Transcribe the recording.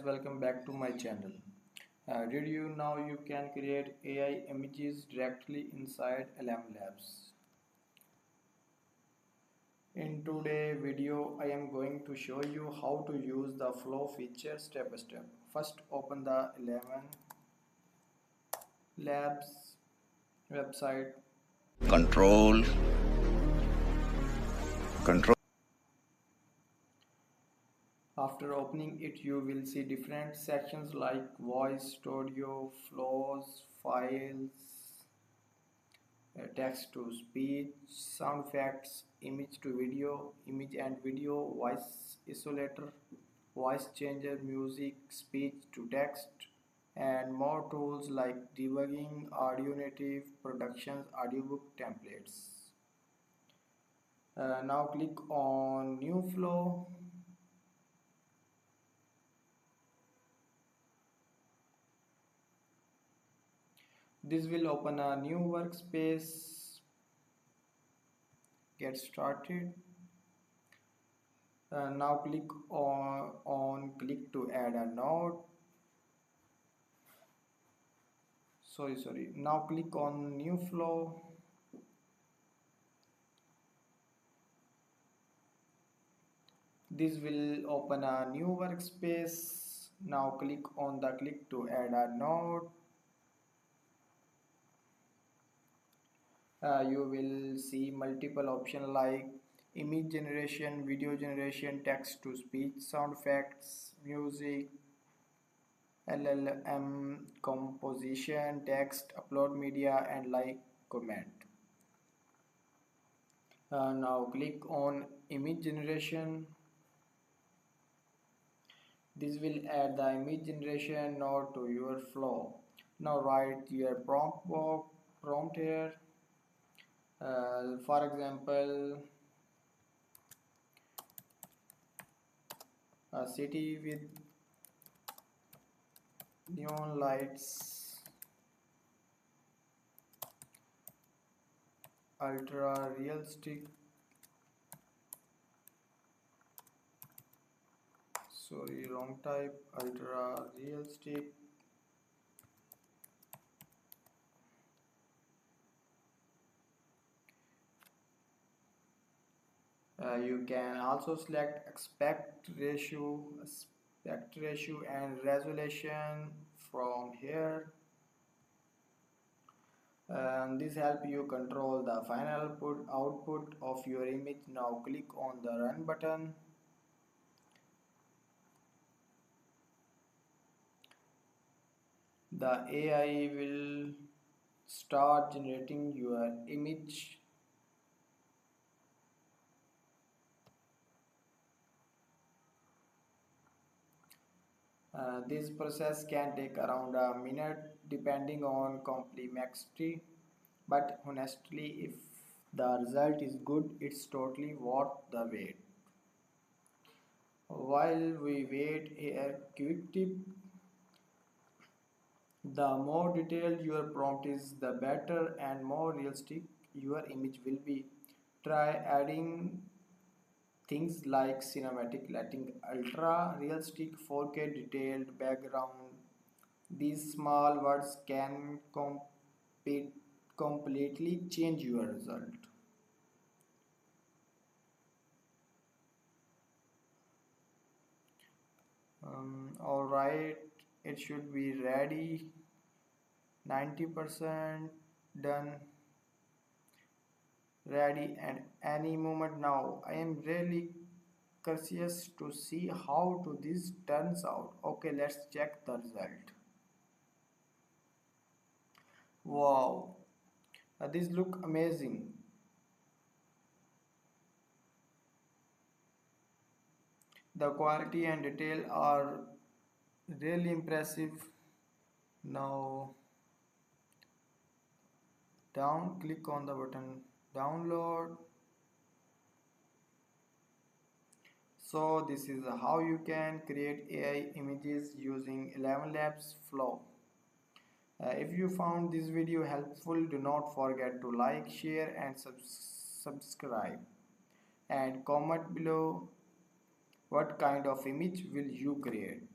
guys, welcome back to my channel. Did you know you can create AI images directly inside ElevenLabs? In today's video, I am going to show you how to use the flow feature step by step. First, open the ElevenLabs website. Control. After opening it, you will see different sections like voice, studio, flows, files, text to speech, sound effects, image to video, image and video, voice isolator, voice changer, music, speech to text, and more tools like debugging, audio native, productions, audiobook templates. Now click on new flow. This will open a new workspace. Get started. Now click on click to add a node. Sorry. Now click on new flow. This will open a new workspace. Now click on the click to add a node. You will see multiple options like image generation, video generation, text to speech, sound effects, music, LLM composition, text, upload media, and like comment. Now click on image generation. This will add the image generation node to your flow. Now write your prompt here. For example, a city with neon lights, ultra realistic, wrong type, ultra realistic. You can also select aspect ratio and resolution from here. This helps you control the final output of your image. Now click on the run button. The AI will start generating your image. This process can take around a minute depending on complexity, but honestly, if the result is good, it's totally worth the wait. While we wait, a quick tip: the more detailed your prompt is, the better and more realistic your image will be. Try adding things like cinematic lighting, ultra realistic 4K detailed background. These small words can completely change your result. Alright, it should be ready. 90% done. Ready and any moment now. I am really curious to see how this turns out. Okay, let's check the result. Wow, this look amazing. The quality and detail are really impressive. Now click on the button download. So this is how you can create AI images using ElevenLabs Flow. If you found this video helpful, do not forget to like, share and subscribe, and comment below what kind of image will you create.